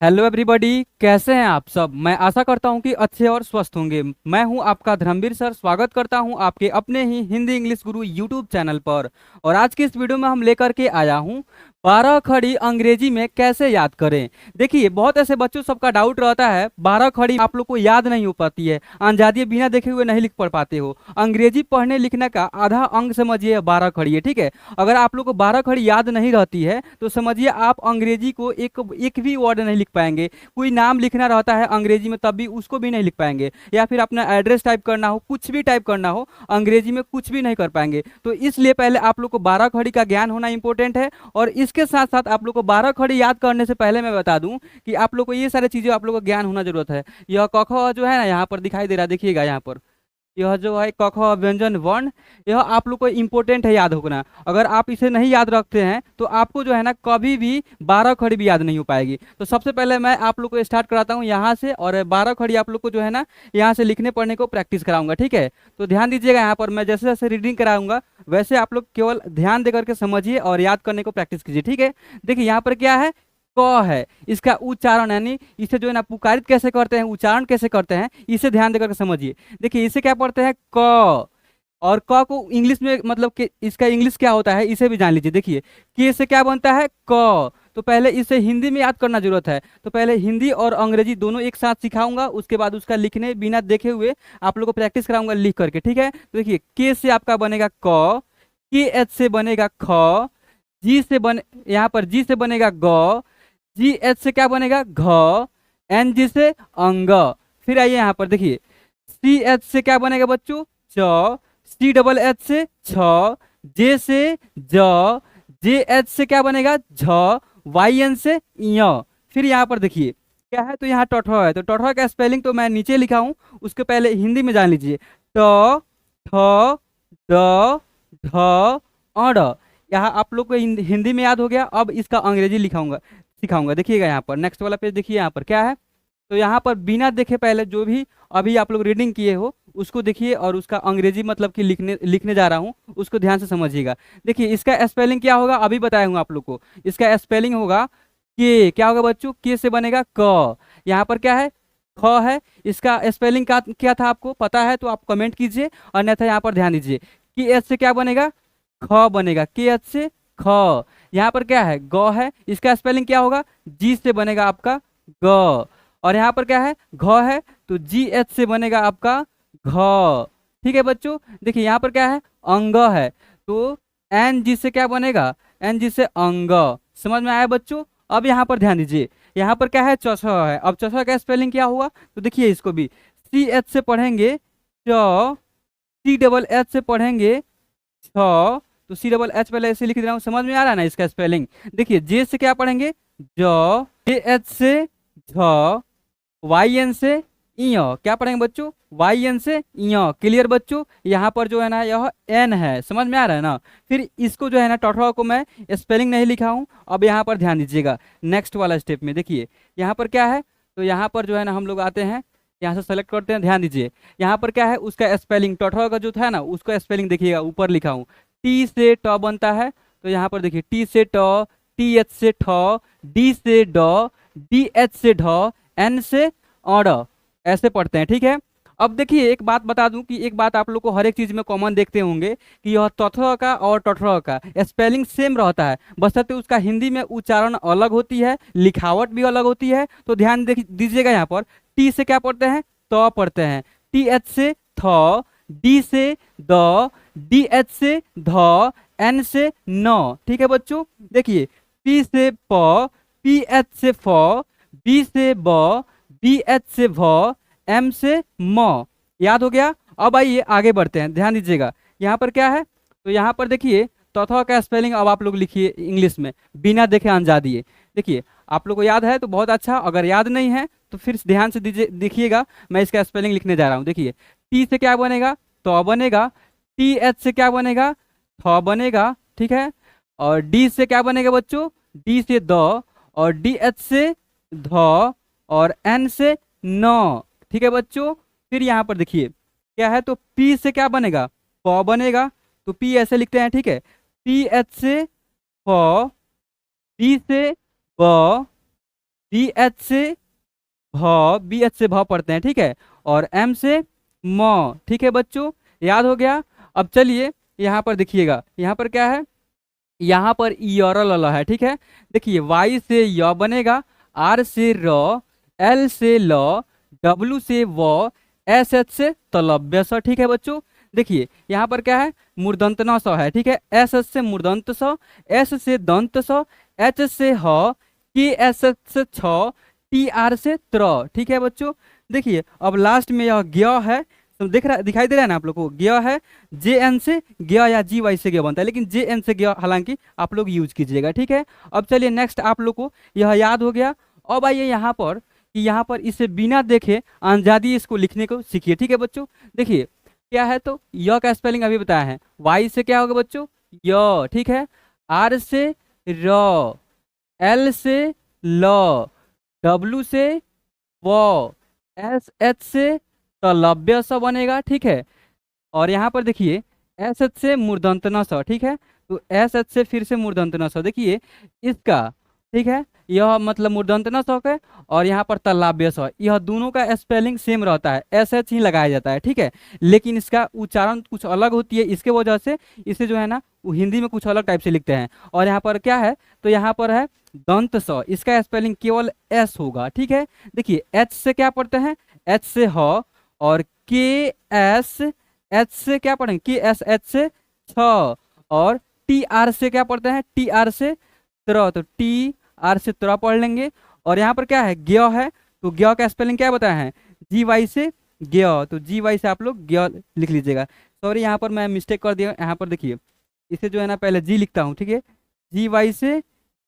Hello everybody, कैसे हैं आप सब। मैं आशा करता हूं कि अच्छे और स्वस्थ होंगे। मैं हूं आपका धर्मवीर सर। स्वागत करता हूं आपके अपने ही हिंदी इंग्लिश गुरु यूट्यूब चैनल पर। और आज की इस वीडियो में हम लेकर के आया हूं 12 खड़ी अंग्रेजी में कैसे याद करें। देखिए, बहुत ऐसे बच्चों सबका डाउट रहता है 12 खड़ी आप लोग को याद नहीं हो पाती है, अंजादियाँ बिना देखे हुए नहीं लिख पढ़ पाते हो। अंग्रेजी पढ़ने लिखने का आधा अंग समझिए 12 खड़ी है, ठीक है। अगर आप लोग को 12 खड़ी याद नहीं रहती है तो समझिए आप अंग्रेजी को एक एक भी वर्ड नहीं लिख पाएंगे। कोई नाम लिखना रहता है अंग्रेजी में तब भी उसको भी नहीं लिख पाएंगे, या फिर अपना एड्रेस टाइप करना हो, कुछ भी टाइप करना हो अंग्रेजी में कुछ भी नहीं कर पाएंगे। तो इसलिए पहले आप लोग को 12 खड़ी का ज्ञान होना इंपॉर्टेंट है। और इसके साथ साथ आप लोग को 12 खड़ी याद करने से पहले मैं बता दूं कि आप लोग को ये सारी चीजें आप लोग को ज्ञान होना जरूरत है। यह क ख जो है ना, यहाँ पर दिखाई दे रहा है, देखिएगा यहाँ पर यह जो है क ख व्यंजन वर्ण, यह आप लोग को इम्पोर्टेंट है याद होना। अगर आप इसे नहीं याद रखते हैं तो आपको जो है ना कभी भी 12 खड़ी भी याद नहीं हो पाएगी। तो सबसे पहले मैं आप लोग को स्टार्ट कराता हूँ यहाँ से, और 12 खड़ी आप लोग को जो है ना यहाँ से लिखने पढ़ने को प्रैक्टिस कराऊंगा, ठीक है। तो ध्यान दीजिएगा, यहाँ पर मैं जैसे जैसे रीडिंग कराऊंगा वैसे आप लोग केवल ध्यान दे करके समझिए और याद करने को प्रैक्टिस कीजिए, ठीक है। देखिए यहाँ पर क्या है, क है। इसका उच्चारण यानी इसे जो है ना पुकारित कैसे करते हैं, उच्चारण कैसे करते हैं, इसे ध्यान देकर के समझिए। देखिए इसे क्या पढ़ते हैं, क। और क को इंग्लिश में मतलब कि इसका इंग्लिश क्या होता है इसे भी जान लीजिए। देखिए के से क्या बनता है, क। तो पहले इसे हिंदी में याद करना जरूरत है, तो पहले हिंदी और अंग्रेजी दोनों एक साथ सिखाऊंगा, उसके बाद उसका लिखने बिना देखे हुए आप लोग को प्रैक्टिस कराऊंगा लिख करके, ठीक है। तो देखिए के से आपका बनेगा क, के एच से बनेगा ख, जी से बने यहाँ पर जी से बनेगा ग, जी एच से क्या बनेगा घ, एन जी से अंग। फिर आइए यहाँ पर देखिए सी एच से क्या बनेगा बच्चों, च। सी डबल एच से छ, जे से ज, जे एच से क्या बनेगा झ, वाई एन से य। फिर यहाँ पर देखिए क्या है, तो यहाँ टठ है, तो टठ का स्पेलिंग तो मैं नीचे लिखा हूँ, उसके पहले हिंदी में जान लीजिए। ट, ठ, ड, ढ, अड़। यहाँ आप लोग को हिंदी में याद हो गया। अब इसका अंग्रेजी लिखाऊंगा सिखाऊंगा। देखिएगा यहाँ पर नेक्स्ट वाला पेज, देखिए यहाँ पर क्या है। तो यहाँ पर बिना देखे पहले जो भी अभी आप लोग रीडिंग किए हो उसको देखिए, और उसका अंग्रेजी मतलब कि लिखने लिखने जा रहा हूँ उसको ध्यान से समझिएगा। देखिए इसका स्पेलिंग क्या होगा अभी बताया हूँ आप लोग को। इसका स्पेलिंग होगा के, क्या होगा बच्चों, के से बनेगा क। यहाँ पर क्या है, ख है। इसका स्पेलिंग का क्या था आपको पता है तो आप कमेंट कीजिए, अन्यथा यहाँ पर ध्यान दीजिए। कि एच से क्या बनेगा, ख बनेगा, के एच से ख। यहाँ पर क्या है, ग है। इसका स्पेलिंग क्या होगा, जी से बनेगा आपका ग। और यहाँ पर क्या है, घ है, तो जी एच से बनेगा आपका घ। ठीक है बच्चों। देखिए यहाँ पर क्या है, अंग है, तो एन जी से क्या बनेगा, एन जी से अंग। समझ में आया बच्चों। अब यहाँ पर ध्यान दीजिए, यहाँ पर क्या है, चौथा है। अब चौथा का स्पेलिंग क्या हुआ, तो देखिए इसको भी सी एच से पढ़ेंगे च, सी डबल एच से पढ़ेंगे छ। तो सी डबल एच पहले ऐसे लिख दे रहा हूँ, समझ में आ रहा है ना इसका स्पेलिंग। देखिए जे से क्या पढ़ेंगे, ज, जे एच से झ, वाई एन से इ, क्या पढ़ेंगे बच्चों, वाई एन से इ। क्लियर बच्चों। यहाँ पर जो है ना यह एन है, समझ में आ रहा है ना। फिर इसको जो है ना टठा को मैं स्पेलिंग नहीं लिखा हूँ। अब यहाँ पर ध्यान दीजिएगा नेक्स्ट वाला स्टेप में। देखिए यहाँ पर क्या है, तो यहाँ पर जो है ना हम लोग आते हैं, यहाँ से सेलेक्ट करते हैं। ध्यान दीजिए यहाँ पर क्या है, उसका स्पेलिंग टठा का जो था ना उसका स्पेलिंग देखिएगा, ऊपर लिखा हूँ। टी से ट बनता है, तो यहाँ पर देखिए टी से ट, टी एच से ठ, डी से ड, डी एच से ढ, एन से अड़, ऐसे पढ़ते हैं, ठीक है। अब देखिए एक बात बता दूं कि एक बात आप लोग को हर एक चीज में कॉमन देखते होंगे कि यह तथ का और टठ का स्पेलिंग सेम रहता है, बशर्ते उसका हिंदी में उच्चारण अलग होती है, लिखावट भी अलग होती है। तो ध्यान दीजिएगा यहाँ पर टी से क्या पढ़ते हैं, त पढ़ते हैं, टी एच से थ, डी से द, डी एच से ध, एन से न। ठीक है बच्चों। देखिए पी से प, पी एच से फ, बी से ब, बी एच से भ, एम से म। याद हो गया। अब आइए आगे बढ़ते हैं, ध्यान दीजिएगा यहाँ पर क्या है। तो यहाँ पर देखिए तथा का स्पेलिंग अब आप लोग लिखिए इंग्लिश में बिना देखे अनजा दिए। देखिए आप लोग को याद है तो बहुत अच्छा, अगर याद नहीं है तो फिर ध्यान से दीजिए, देखिएगा मैं इसका स्पेलिंग लिखने जा रहा हूँ। देखिए टी से क्या बनेगा, तो बनेगा, टी एच से क्या बनेगा, थ बनेगा, ठीक है। और डी से क्या बनेगा बच्चों, डी से द, और डी एच से ध, और एन से न। ठीक है बच्चों। फिर यहाँ पर देखिए क्या है, तो पी से क्या बनेगा, प बनेगा, तो पी ऐसे लिखते हैं, ठीक है। पी एच से प, बी से ब, BH से BH से भ पढ़ते हैं, ठीक है। और M से म, ठीक है बच्चों, याद हो गया। अब चलिए यहाँ पर देखिएगा, यहाँ पर क्या है, यहाँ पर ई और ल है, ठीक है। देखिए Y से य बनेगा, R से र, L से ल, W से व, SH से तलव्य स, ठीक है बच्चों। देखिए यहाँ पर क्या है, मूर्धन्य स है, ठीक है। SH से मूर्धन्य स, S से दंत स, H से ह, KSH से छ, TR से त्र, ठीक है बच्चों। देखिए अब लास्ट में यह ज्ञ है, तो दिखाई दे रहा है ना आप लोग को, ज्ञ है। JN से ज्ञ या GY से ज्ञ बनता है, लेकिन JN से ज्ञ हालांकि आप लोग यूज कीजिएगा, ठीक है। अब चलिए नेक्स्ट, आप लोग को यह याद हो गया। अब आइए यहाँ पर कि यहाँ पर इसे बिना देखे अंजादी इसको लिखने को सीखिए, ठीक है बच्चों। देखिए क्या है, तो य का स्पेलिंग अभी बताया है। Y से क्या होगा बच्चों, य, ठीक है। R से र, L से ल, W से व, SH से तलव्य स बनेगा, ठीक है। और यहाँ पर देखिए SH से मूर्धन्य स, ठीक है। तो SH से फिर से मूर्धन्य स, देखिए इसका, ठीक है, यह मतलब मूर्धन्य स है। और यहाँ पर तलव्य स, यह दोनों का स्पेलिंग सेम रहता है, SH ही लगाया जाता है, ठीक है। लेकिन इसका उच्चारण कुछ अलग होती है, इसके वजह से इसे जो है ना वो हिंदी में कुछ अलग टाइप से लिखते हैं। और यहाँ पर क्या है, तो यहाँ पर है दंत स, इसका स्पेलिंग केवल S होगा, ठीक है। देखिए H से क्या पढ़ते हैं, H से ह, और KS, H से क्या पढ़ेंगे, KSH से छ, और TR से क्या पढ़ते हैं, TR से त्र, तो TR से त्र पढ़ लेंगे। और यहाँ पर क्या है, ज्ञ है, तो ज्ञ का स्पेलिंग क्या बताया है, GY से ज्ञ, तो GY से आप लोग ज्ञ लिख लीजिएगा। सॉरी यहाँ पर मैं मिस्टेक कर दिया, यहाँ पर देखिए इसे जो है ना पहले जी लिखता हूँ, ठीक है। GY से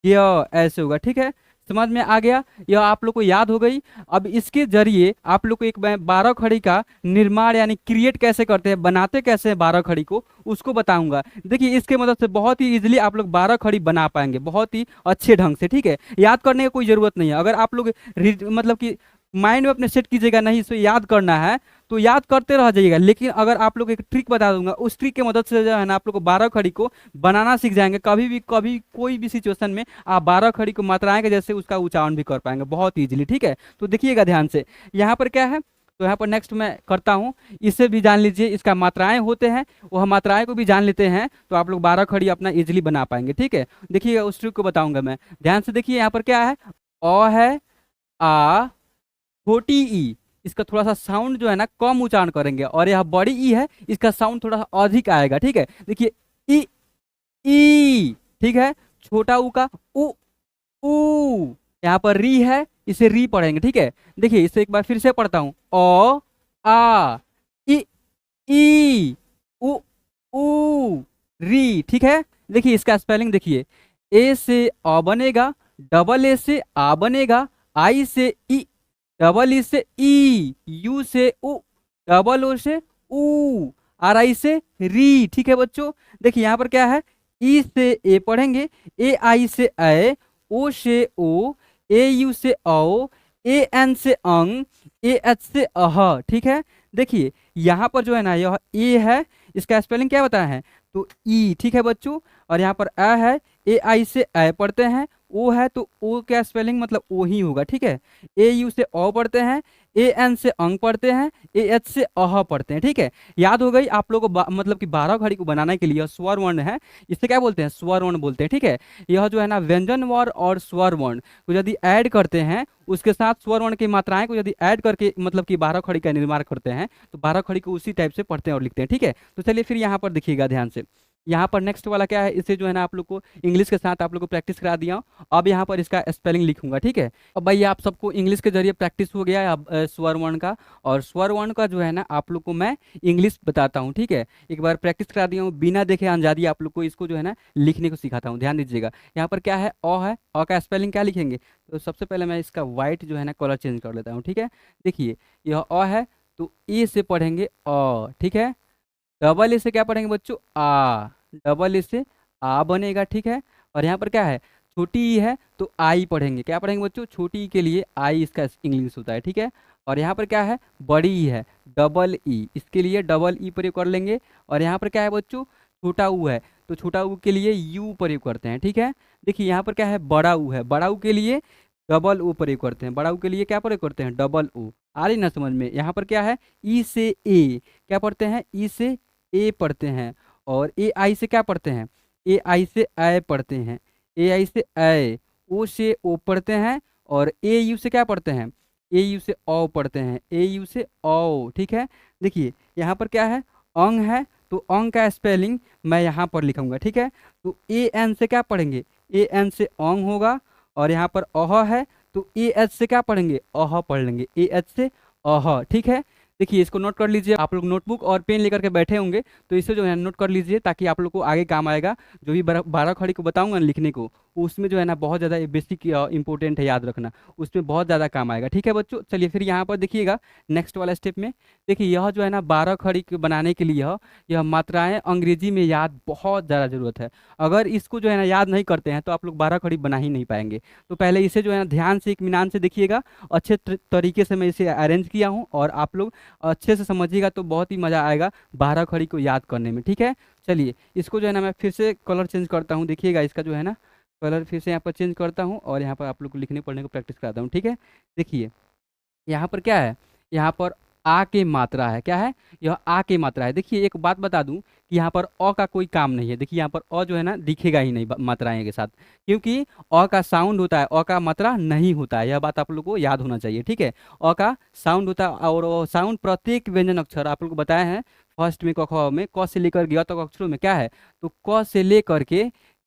ज्ञ ऐसे होगा, ठीक है। समझ में आ गया, यह आप लोग को याद हो गई। अब इसके जरिए आप लोग को एक मैं 12 खड़ी का निर्माण यानी क्रिएट कैसे करते हैं, बनाते कैसे हैं 12 खड़ी को, उसको बताऊंगा। देखिए इसके मदद से बहुत ही इजीली आप लोग 12 खड़ी बना पाएंगे, बहुत ही अच्छे ढंग से, ठीक है। याद करने की कोई जरूरत नहीं है, अगर आप लोग मतलब कि माइंड में अपने सेट कीजिएगा, नहीं इसे याद करना है तो याद करते रह जाइएगा। लेकिन अगर आप लोग एक ट्रिक बता दूंगा, उस ट्रिक की मदद से जो है ना आप लोग को 12 खड़ी को बनाना सीख जाएंगे। कभी कोई भी सिचुएशन में आप 12 खड़ी को मात्राएं के जैसे उसका उच्चारण भी कर पाएंगे बहुत इजीली, ठीक है। तो देखिएगा ध्यान से, यहाँ पर क्या है, तो यहाँ पर नेक्स्ट मैं करता हूँ, इसे भी जान लीजिए, इसका मात्राएं होते हैं, वह मात्राएं को भी जान लेते हैं, तो आप लोग 12 खड़ी अपना इजीली बना पाएंगे, ठीक है। देखिएगा उस ट्रिक को बताऊंगा मैं, ध्यान से देखिए। यहाँ पर क्या है, अ है, आ, छोटी ई, इसका थोड़ा सा साउंड जो है ना कम उच्चारण करेंगे। और यह बड़ी ई है, इसका साउंड थोड़ा सा अधिक आएगा, ठीक है। देखिए ई, ई, ठीक है। छोटा ऊ का उ, ऊ, यहाँ पर री है, इसे री पढ़ेंगे, ठीक है। देखिए इसे एक बार फिर से पढ़ता हूँ, ओ, आ, ई, ई, उ, ऊ, री, ठीक है। देखिए इसका स्पेलिंग देखिए, ए से अ बनेगा, डबल ए से आ बनेगा, आई से ई, डबल ई से ई, यू से उ, डबल ओ से ऊ, आर आई से री, ठीक है बच्चों। देखिए यहाँ पर क्या है, ई से ए पढ़ेंगे, ए आई से ए, ओ से ओ, ए यू से औ, ए एन से अंग, ए एच से अह, ठीक है। देखिए यहाँ पर जो है ना यह ए है, इसका स्पेलिंग क्या बताया है, तो ई, ठीक है बच्चों। और यहाँ पर अ है, ए आई से ए पढ़ते हैं, ओ है तो ओ क्या स्पेलिंग मतलब ओ ही होगा, ठीक है। ए यू से ओ पढ़ते हैं, ए एन से अंग पढ़ते हैं, ए एच से अह पढ़ते हैं, ठीक है। याद हो गई आप लोगों को, मतलब कि 12 घड़ी को बनाने के लिए स्वर वर्ण है, इसे क्या बोलते हैं, स्वर वर्ण बोलते हैं, ठीक है। यह जो है ना व्यंजन वर्ण और स्वर वर्ण को यदि ऐड करते हैं, उसके साथ स्वर वर्ण की मात्राएं को यदि ऐड करके मतलब कि 12 खड़ी का निर्माण करते हैं, तो 12 खड़ी को उसी टाइप से पढ़ते हैं और लिखते हैं, ठीक है। तो चलिए फिर यहाँ पर देखिएगा ध्यान से, यहाँ पर नेक्स्ट वाला क्या है, इसे जो है ना आप लोग को इंग्लिश के साथ आप लोग को प्रैक्टिस करा दिया हूं। अब यहाँ पर इसका स्पेलिंग लिखूंगा, ठीक है। अब भाई आप सबको इंग्लिश के जरिए प्रैक्टिस हो गया है अब स्वर वर्ण का, और स्वर वर्ण का जो है ना आप लोग को मैं इंग्लिश बताता हूँ, ठीक है। एक बार प्रैक्टिस करा दिया हूँ, बिना देखे अंजादी आप लोग को इसको जो है ना लिखने को सिखाता हूँ, ध्यान दीजिएगा। यहाँ पर क्या है, अ है, अ का स्पेलिंग क्या लिखेंगे, तो सबसे पहले मैं इसका व्हाइट जो है ना कलर चेंज कर लेता हूँ, ठीक है। देखिए यह अ है, तो ए से पढ़ेंगे अ, ठीक है। डबल ए से क्या पढ़ेंगे बच्चों, आ, डबल ए से आ बनेगा, ठीक है। और यहाँ पर क्या है, छोटी ई है तो आई पढ़ेंगे, क्या पढ़ेंगे बच्चों, छोटी ई के लिए आई इसका इंग्लिश होता है, ठीक है। और यहाँ पर क्या है, बड़ी ई है, डबल ई, इसके लिए डबल ई प्रयोग कर लेंगे। और यहाँ पर क्या है बच्चों, छोटा ऊ है, तो छोटा ऊ के लिए यू प्रयोग करते हैं, ठीक है। देखिए यहाँ पर क्या है, बड़ा ऊ है, बड़ा ऊ के लिए डबल ओ प्रयोग करते हैं, बड़ा ऊ के लिए क्या प्रयोग करते हैं, डबल ओ। आ रही ना समझ में। यहाँ पर क्या है, ई से ए क्या पढ़ते हैं, ई से ए पढ़ते हैं। और ए आई से क्या पढ़ते हैं, ए आई से ए पढ़ते हैं, ए आई से ए, ओ से ओ पढ़ते हैं। और ए यू से क्या पढ़ते हैं, ए यू से ओ पढ़ते हैं, ए यू से ओ। ठीक है, देखिए यहाँ पर क्या है, अंग है, तो अंग का स्पेलिंग मैं यहाँ पर लिखूंगा। ठीक है, तो ए एन से क्या पढ़ेंगे, ए एन से अंग होगा। और यहाँ पर अह है, तो ए एच से क्या पढ़ेंगे, अह पढ़ लेंगे, ए एच से अह। ठीक है, देखिए इसको नोट कर लीजिए। आप लोग नोटबुक और पेन लेकर के बैठे होंगे, तो इसे जो है नोट कर लीजिए, ताकि आप लोग को आगे काम आएगा। जो भी 12 खड़ी को बताऊंगा ना लिखने को, उसमें जो है ना बहुत ज़्यादा बेसिक इंपॉर्टेंट है, याद रखना, उसमें बहुत ज़्यादा काम आएगा। ठीक है बच्चों, चलिए फिर यहाँ पर देखिएगा नेक्स्ट वाला स्टेप में। देखिए यह जो है ना 12 खड़ी को बनाने के लिए यह मात्राएं अंग्रेजी में याद बहुत ज़्यादा ज़रूरत है। अगर इसको जो है ना याद नहीं करते हैं, तो आप लोग 12 खड़ी बना ही नहीं पाएंगे। तो पहले इसे जो है ना ध्यान से इत्मीनान से देखिएगा। अच्छे तरीके से मैं इसे अरेंज किया हूँ, और आप लोग अच्छे से समझिएगा तो बहुत ही मज़ा आएगा 12 खड़ी को याद करने में। ठीक है, चलिए इसको जो है ना मैं फिर से कलर चेंज करता हूँ। देखिएगा इसका जो है ना कलर फिर से यहाँ पर चेंज करता हूँ, और यहाँ पर आप लोग को लिखने पढ़ने को प्रैक्टिस कराता हूँ। ठीक है, देखिए यहाँ पर क्या है, यहाँ पर आ के मात्रा है, क्या है, यह आ के मात्रा है। देखिए एक बात बता दूं कि यहाँ पर अ का कोई काम नहीं है। देखिए यहाँ पर अ जो है ना दिखेगा ही नहीं मात्राएं के साथ, क्योंकि अ का साउंड होता है, अ का मात्रा नहीं होता है। यह बात आप लोग को याद होना चाहिए। ठीक है, अ का साउंड होता है, और वो साउंड प्रत्येक व्यंजन अक्षर आप लोग को बताया है फर्स्ट में, क ख में, क से लेकर ग तक अक्षरों में क्या है, तो क से लेकर के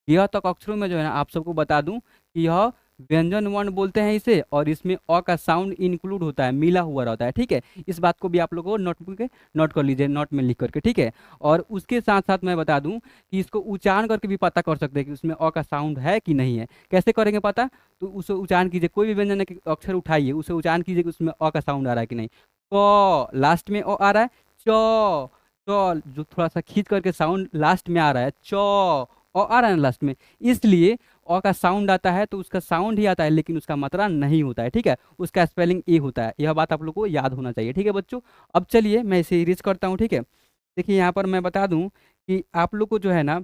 ग तक अक्षरों में जो है ना आप सबको बता दूं कि यह व्यंजन वर्ण बोलते हैं इसे, और इसमें अ का साउंड इंक्लूड होता है, मिला हुआ रहता है। ठीक है, इस बात को भी आप लोगों को नोटबुक के नोट कर लीजिए, नोट में लिख करके। ठीक है, और उसके साथ साथ मैं बता दूं कि इसको उच्चारण करके भी पता कर सकते हैं कि उसमें अ का साउंड है कि नहीं है। कैसे करेंगे पता, तो उसे उच्चारण कीजिए, कोई भी व्यंजन के अक्षर उठाइए, उसे उच्चारण कीजिए कि उसमें अ का साउंड आ रहा है कि नहीं। क लास्ट में अ आ रहा है, च जो थोड़ा सा खींच करके साउंड लास्ट में आ रहा है, आ रहा है ना लास्ट में, इसलिए अ का साउंड आता है, तो उसका साउंड ही आता है, लेकिन उसका मात्रा नहीं होता है। ठीक है, उसका स्पेलिंग ए होता है। यह बात आप लोग को याद होना चाहिए। ठीक है बच्चों, अब चलिए मैं इसे इरेज करता हूँ। ठीक है, देखिए यहाँ पर मैं बता दूं कि आप लोग को जो है ना,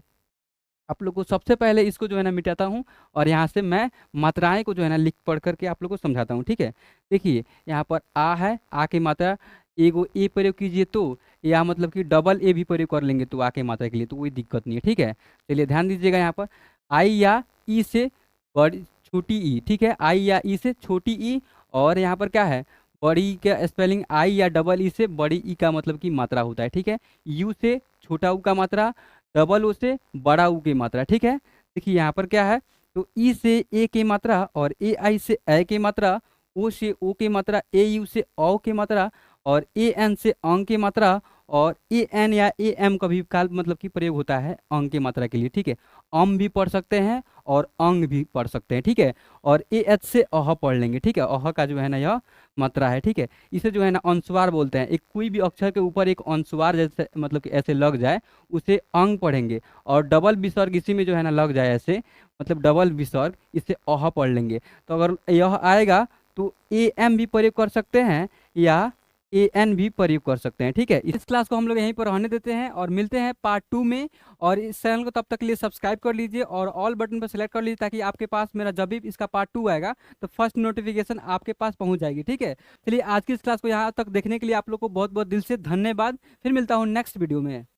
आप लोग को सबसे पहले इसको जो है ना मिटाता हूँ, और यहाँ से मैं मात्राएं को जो है ना लिख पढ़ करके आप लोग को समझाता हूँ। ठीक है, देखिए यहाँ पर आ है, आ की मात्रा एगो ए प्रयोग कीजिए, तो या मतलब कि डबल ए भी प्रयोग कर लेंगे तो आ की मात्रा के लिए, तो कोई दिक्कत नहीं है। ठीक है, चलिए ध्यान दीजिएगा यहाँ पर आई या ई से बड़ी छोटी ई। ठीक है, आई या ई से छोटी ई, और यहाँ पर क्या है, बड़ी का स्पेलिंग आई या डबल ई से बड़ी ई का मतलब की मात्रा होता है। ठीक है, यू से छोटा ऊ का मात्रा, डबल ओ से बड़ा ऊ की मात्रा। ठीक है, देखिए यहाँ पर क्या है, तो ई से ए की मात्रा, और ए आई से ए की मात्रा, ओ से ओ की मात्रा, ए यू से औ की मात्रा, और ए एन से अंग की मात्रा, और ए एन या ए एम का भी काल मतलब कि प्रयोग होता है अंग की मात्रा के लिए। ठीक है, अम भी पढ़ सकते हैं और अंग भी पढ़ सकते हैं। ठीक है, और ए एच से अह पढ़ लेंगे। ठीक है, अह का जो है ना यह मात्रा है। ठीक है, इसे जो है ना अनुस्वार बोलते हैं। एक कोई भी अक्षर के ऊपर एक अनुस्वार जैसे मतलब कि ऐसे लग जाए, उसे अंग पढ़ेंगे। और डबल विसर्ग इसी में जो है ना लग जाए ऐसे, मतलब डबल विसर्ग, इसे अह पढ़ लेंगे। तो अगर यह आएगा तो ए एम भी प्रयोग कर सकते हैं, या ए एन भी प्रयोग कर सकते हैं। ठीक है, इस क्लास को हम लोग यहीं पर रहने देते हैं, और मिलते हैं पार्ट 2 में। और इस चैनल को तब तक के लिए सब्सक्राइब कर लीजिए, और ऑल बटन पर सेलेक्ट कर लीजिए, ताकि आपके पास मेरा जब भी इसका पार्ट 2 आएगा, तो फर्स्ट नोटिफिकेशन आपके पास पहुंच जाएगी। ठीक है, चलिए आज की इस क्लास को यहाँ तक देखने के लिए आप लोग को बहुत बहुत दिल से धन्यवाद। फिर मिलता हूँ नेक्स्ट वीडियो में।